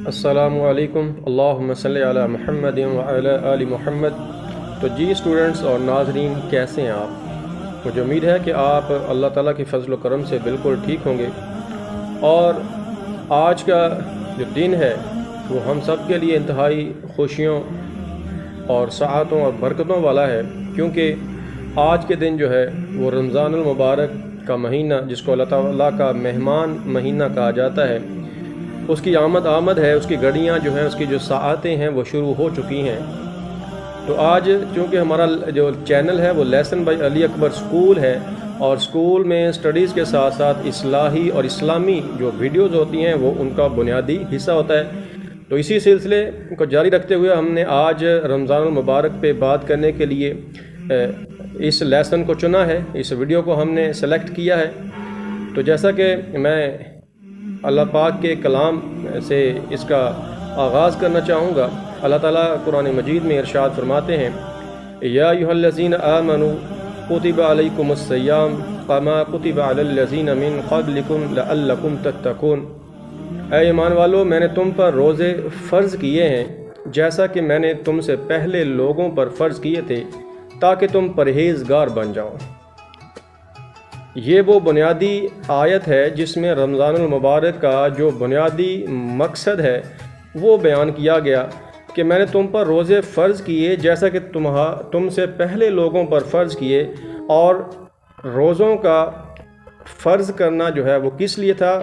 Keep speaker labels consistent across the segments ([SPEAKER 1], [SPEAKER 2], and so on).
[SPEAKER 1] السلام علیکم، اللہم صلی علی محمد وعلی آل محمد۔ تو جی اسٹوڈنٹس اور ناظرین، کیسے ہیں آپ؟ مجھے امید ہے کہ آپ اللہ تعالیٰ کی فضل و کرم سے بالکل ٹھیک ہوں گے، اور آج کا جو دن ہے وہ ہم سب کے لیے انتہائی خوشیوں اور سعادتوں اور برکتوں والا ہے، کیونکہ آج کے دن جو ہے وہ رمضان المبارک کا مہینہ، جس کو اللہ تعالیٰ کا مہمان مہینہ کہا جاتا ہے، اس کی آمد ہے، اس کی گھڑیاں جو ہیں، اس کی جو ساعتیں ہیں وہ شروع ہو چکی ہیں۔ تو آج چونکہ ہمارا جو چینل ہے وہ lesson by Ali Akbar school ہے، اور اسکول میں اسٹڈیز کے ساتھ ساتھ اصلاحی اور اسلامی جو ویڈیوز ہوتی ہیں وہ ان کا بنیادی حصہ ہوتا ہے۔ تو اسی سلسلے کو جاری رکھتے ہوئے ہم نے آج رمضان المبارک پہ بات کرنے کے لیے اس لیسن کو چنا ہے، اس ویڈیو کو ہم نے سلیکٹ کیا ہے۔ تو جیسا کہ میں اللہ پاک کے کلام سے اس کا آغاز کرنا چاہوں گا، اللہ تعالیٰ قرآن مجید میں ارشاد فرماتے ہیں، یا ایھا الذین آمنوا کتب علیکم الصیام کما کتب علی الذین من قبلکم لعلکم تتقون۔ اے ایمان والو، میں نے تم پر روزے فرض کیے ہیں جیسا کہ میں نے تم سے پہلے لوگوں پر فرض کیے تھے، تاکہ تم پرہیزگار بن جاؤ۔ یہ وہ بنیادی آیت ہے جس میں رمضان المبارک کا جو بنیادی مقصد ہے وہ بیان کیا گیا کہ میں نے تم پر روزے فرض کیے جیسا کہ تم سے پہلے لوگوں پر فرض کیے، اور روزوں کا فرض کرنا جو ہے وہ کس لیے تھا،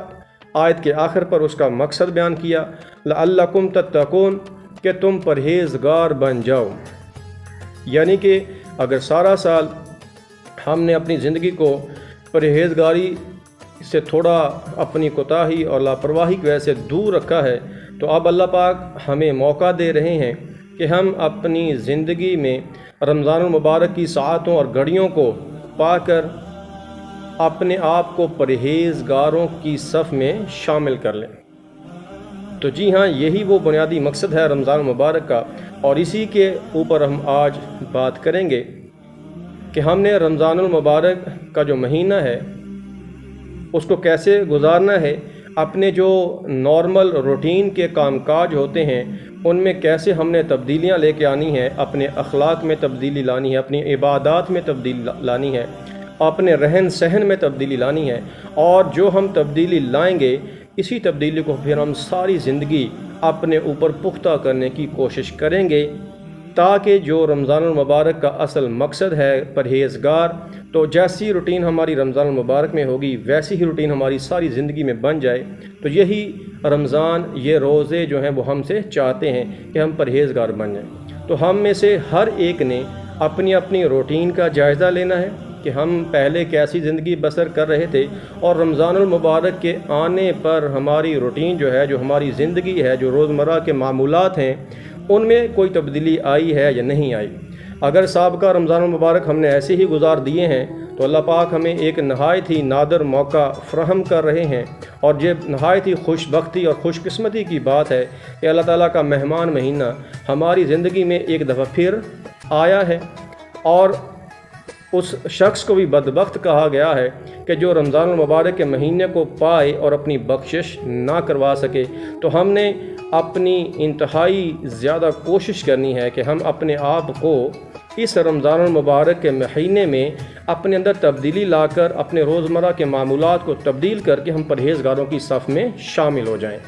[SPEAKER 1] آیت کے آخر پر اس کا مقصد بیان کیا، لعلکم تتقون، کہ تم پرہیزگار بن جاؤ۔ یعنی کہ اگر سارا سال ہم نے اپنی زندگی کو پرہیزگاری سے تھوڑا اپنی کوتاہی اور لاپرواہی کی وجہ سے دور رکھا ہے، تو اب اللہ پاک ہمیں موقع دے رہے ہیں کہ ہم اپنی زندگی میں رمضان المبارک کی ساعتوں اور گھڑیوں کو پا کر اپنے آپ کو پرہیزگاروں کی صف میں شامل کر لیں۔ تو جی ہاں، یہی وہ بنیادی مقصد ہے رمضان المبارک کا، اور اسی کے اوپر ہم آج بات کریں گے کہ ہم نے رمضان المبارک کا جو مہینہ ہے اس کو کیسے گزارنا ہے، اپنے جو نارمل روٹین کے کام کاج ہوتے ہیں ان میں کیسے ہم نے تبدیلیاں لے کے آنی ہیں، اپنے اخلاق میں تبدیلی لانی ہے، اپنی عبادات میں تبدیلی لانی ہے، اپنے رہن سہن میں تبدیلی لانی ہے، اور جو ہم تبدیلی لائیں گے اسی تبدیلی کو پھر ہم ساری زندگی اپنے اوپر پختہ کرنے کی کوشش کریں گے، تاکہ جو رمضان المبارک کا اصل مقصد ہے پرہیزگار، تو جیسی روٹین ہماری رمضان المبارک میں ہوگی ویسی ہی روٹین ہماری ساری زندگی میں بن جائے۔ تو یہی رمضان، یہ روزے جو ہیں وہ ہم سے چاہتے ہیں کہ ہم پرہیزگار بن جائیں۔ تو ہم میں سے ہر ایک نے اپنی اپنی روٹین کا جائزہ لینا ہے کہ ہم پہلے کیسی زندگی بسر کر رہے تھے، اور رمضان المبارک کے آنے پر ہماری روٹین جو ہے، جو ہماری زندگی ہے، جو روزمرہ کے معمولات ہیں، ان میں کوئی تبدیلی آئی ہے یا نہیں آئی۔ اگر سابقہ رمضان المبارک ہم نے ایسے ہی گزار دیے ہیں تو اللہ پاک ہمیں ایک نہایت ہی نادر موقع فراہم کر رہے ہیں، اور یہ نہایت ہی خوش بختی اور خوش قسمتی کی بات ہے کہ اللہ تعالیٰ کا مہمان مہینہ ہماری زندگی میں ایک دفعہ پھر آیا ہے، اور اس شخص کو بھی بدبخت کہا گیا ہے کہ جو رمضان المبارک کے مہینے کو پائے اور اپنی بخشش نہ کروا سکے۔ تو ہم نے اپنی انتہائی زیادہ کوشش کرنی ہے کہ ہم اپنے آپ کو اس رمضان المبارک کے مہینے میں اپنے اندر تبدیلی لا کر اپنے روزمرہ کے معمولات کو تبدیل کر کے ہم پرہیزگاروں کی صف میں شامل ہو جائیں۔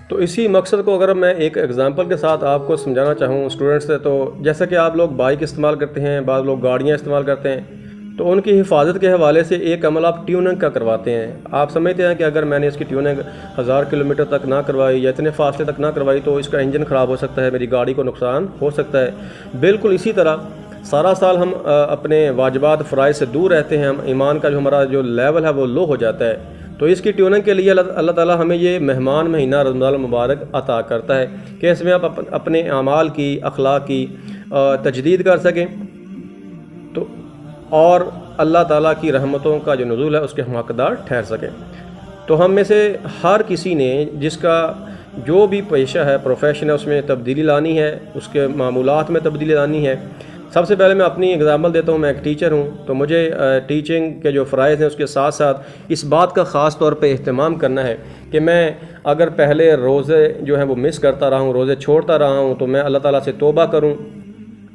[SPEAKER 1] تو اسی مقصد کو اگر میں ایک ایگزامپل کے ساتھ آپ کو سمجھانا چاہوں اسٹوڈنٹس سے، تو جیسا کہ آپ لوگ بائک استعمال کرتے ہیں، بعض لوگ گاڑیاں استعمال کرتے ہیں، تو ان کی حفاظت کے حوالے سے ایک عمل آپ ٹیوننگ کا کرواتے ہیں۔ آپ سمجھتے ہیں کہ اگر میں نے اس کی ٹیوننگ 1000 کلومیٹر تک نہ کروائی یا اتنے فاصلے تک نہ کروائی تو اس کا انجن خراب ہو سکتا ہے، میری گاڑی کو نقصان ہو سکتا ہے۔ بالکل اسی طرح سارا سال ہم اپنے واجبات فرائض سے دور رہتے ہیں، ہم ایمان کا جو ہمارا جو لیول ہے وہ لو ہو جاتا ہے۔ تو اس کی ٹیوننگ کے لیے اللہ تعالیٰ ہمیں یہ مہمان مہینہ رمضان المبارک عطا کرتا ہے کہ اس میں آپ اپنے اعمال کی، اخلاق کی تجدید کر سکیں، تو اور اللہ تعالیٰ کی رحمتوں کا جو نزول ہے اس کے ہم حقدار ٹھہر سکیں۔ تو ہم میں سے ہر کسی نے جس کا جو بھی پیشہ ہے، پروفیشن ہے، اس میں تبدیلی لانی ہے، اس کے معمولات میں تبدیلی لانی ہے، سب سے پہلے میں اپنی اگزامپل دیتا ہوں. میں ایک ٹیچر ہوں, تو مجھے ٹیچنگ کے جو فرائض ہیں اس کے ساتھ ساتھ اس بات کا خاص طور پہ اہتمام کرنا ہے کہ میں اگر پہلے روزے جو ہیں وہ مس کرتا رہا ہوں, روزے چھوڑتا رہا ہوں, تو میں اللہ تعالیٰ سے توبہ کروں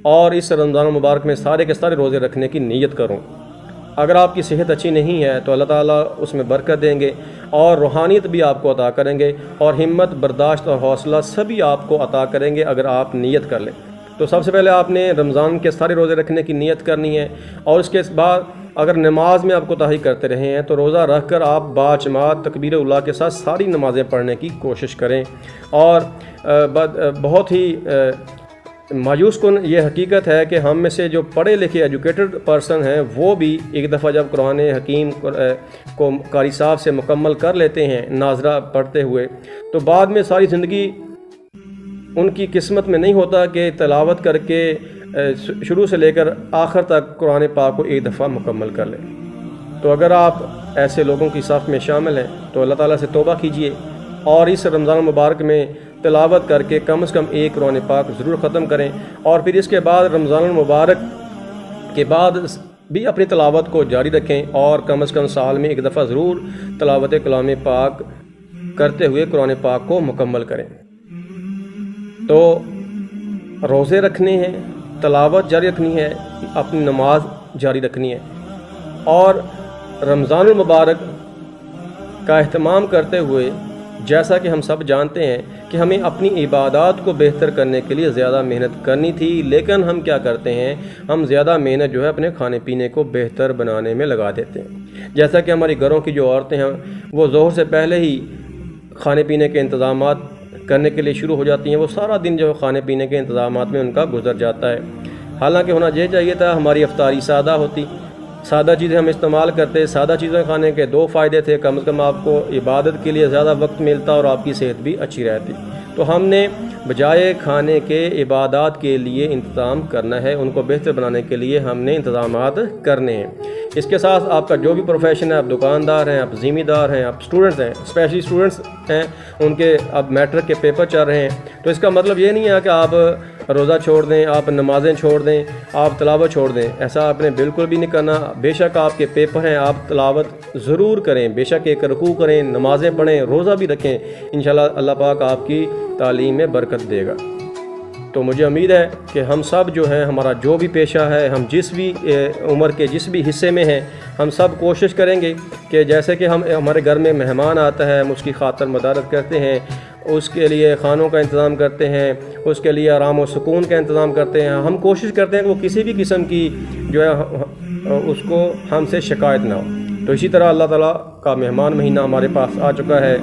[SPEAKER 1] اور اس رمضان المبارک میں سارے کے سارے روزے رکھنے کی نیت کروں. اگر آپ کی صحت اچھی نہیں ہے تو اللہ تعالیٰ اس میں برکت دیں گے اور روحانیت بھی آپ کو عطا کریں گے, اور ہمت, برداشت اور حوصلہ سبھی آپ کو عطا کریں گے اگر آپ نیت کر لیں. تو سب سے پہلے آپ نے رمضان کے سارے روزے رکھنے کی نیت کرنی ہے, اور اس کے بعد اگر نماز میں آپ کوتاہی کرتے رہے ہیں تو روزہ رکھ کر آپ باجماعت تکبیر اولیٰ کے ساتھ ساری نمازیں پڑھنے کی کوشش کریں. اور بہت ہی مایوس کن یہ حقیقت ہے کہ ہم میں سے جو پڑھے لکھے ایجوکیٹڈ پرسن ہیں وہ بھی ایک دفعہ جب قرآن حکیم کو قاری صاحب سے مکمل کر لیتے ہیں ناظرہ پڑھتے ہوئے, تو بعد میں ساری زندگی ان کی قسمت میں نہیں ہوتا کہ تلاوت کر کے شروع سے لے کر آخر تک قرآن پاک کو ایک دفعہ مکمل کر لیں. تو اگر آپ ایسے لوگوں کی صف میں شامل ہیں تو اللہ تعالیٰ سے توبہ کیجئے اور اس رمضان المبارک میں تلاوت کر کے کم از کم ایک قرآن پاک ضرور ختم کریں, اور پھر اس کے بعد رمضان المبارک کے بعد بھی اپنی تلاوت کو جاری رکھیں, اور کم از کم سال میں ایک دفعہ ضرور تلاوت کلام پاک کرتے ہوئے قرآن پاک کو مکمل کریں. تو روزے رکھنے ہیں, تلاوت جاری رکھنی ہے, اپنی نماز جاری رکھنی ہے, اور رمضان المبارک کا اہتمام کرتے ہوئے جیسا کہ ہم سب جانتے ہیں کہ ہمیں اپنی عبادات کو بہتر کرنے کے لیے زیادہ محنت کرنی تھی, لیکن ہم کیا کرتے ہیں, ہم زیادہ محنت جو ہے اپنے کھانے پینے کو بہتر بنانے میں لگا دیتے ہیں. جیسا کہ ہماری گھروں کی جو عورتیں ہیں وہ ظہر سے پہلے ہی کھانے پینے کے انتظامات کرنے کے لیے شروع ہو جاتی ہیں, وہ سارا دن جو ہے کھانے پینے کے انتظامات میں ان کا گزر جاتا ہے. حالانکہ ہونا یہ چاہیے تھا ہماری افطاری سادہ ہوتی, سادہ چیزیں ہم استعمال کرتے, سادہ چیزیں کھانے کے دو فائدے تھے, کم از کم آپ کو عبادت کے لیے زیادہ وقت ملتا اور آپ کی صحت بھی اچھی رہتی. تو ہم نے بجائے کھانے کے عبادات کے لیے انتظام کرنا ہے, ان کو بہتر بنانے کے لیے ہم نے انتظامات کرنے ہیں. اس کے ساتھ آپ کا جو بھی پروفیشن ہے, آپ دکاندار ہیں, آپ ذمہ دار ہیں, آپ اسٹوڈنٹس ہیں, اسپیشلی اسٹوڈنٹس ہیں, ان کے اب میٹرک کے پیپر چل رہے ہیں, تو اس کا مطلب یہ نہیں ہے کہ آپ روزہ چھوڑ دیں, آپ نمازیں چھوڑ دیں, آپ تلاوت چھوڑ دیں. ایسا آپ نے بالکل بھی نہیں کرنا. بے شک آپ کے پیپر ہیں, آپ تلاوت ضرور کریں, بے شک ایک رکوع کریں, نمازیں پڑھیں, روزہ بھی رکھیں, انشاءاللہ اللہ پاک آپ کی تعلیم میں برکت دے گا. تو مجھے امید ہے کہ ہم سب جو ہیں, ہمارا جو بھی پیشہ ہے, ہم جس بھی عمر کے جس بھی حصے میں ہیں, ہم سب کوشش کریں گے کہ جیسے کہ ہمارے گھر میں مہمان آتا ہے, ہم اس کی خاطر مدارت کرتے ہیں, اس کے لیے کھانوں کا انتظام کرتے ہیں, اس کے لیے آرام و سکون کا انتظام کرتے ہیں, ہم کوشش کرتے ہیں کہ وہ کسی بھی قسم کی جو ہے اس کو ہم سے شکایت نہ ہو. تو اسی طرح اللہ تعالیٰ کا مہمان مہینہ ہمارے پاس آ چکا ہے,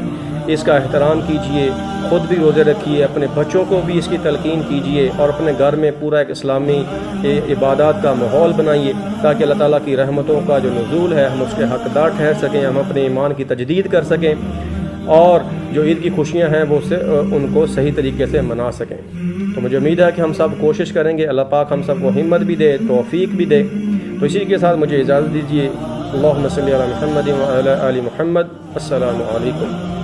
[SPEAKER 1] اس کا احترام کیجئے, خود بھی روزے رکھیے, اپنے بچوں کو بھی اس کی تلقین کیجئے, اور اپنے گھر میں پورا ایک اسلامی عبادات کا ماحول بنائیے تاکہ اللہ تعالیٰ کی رحمتوں کا جو نزول ہے ہم اس کے حقدار ٹھہر سکیں, ہم اپنے ایمان کی تجدید کر سکیں, اور جو عید کی خوشیاں ہیں وہ ان کو صحیح طریقے سے منا سکیں. تو مجھے امید ہے کہ ہم سب کوشش کریں گے, اللہ پاک ہم سب کو ہمت بھی دے, توفیق بھی دے. تو اسی کے ساتھ مجھے اجازت دیجیے. اللہم صلی علی محمد وعلی آل محمد. السلام علیکم.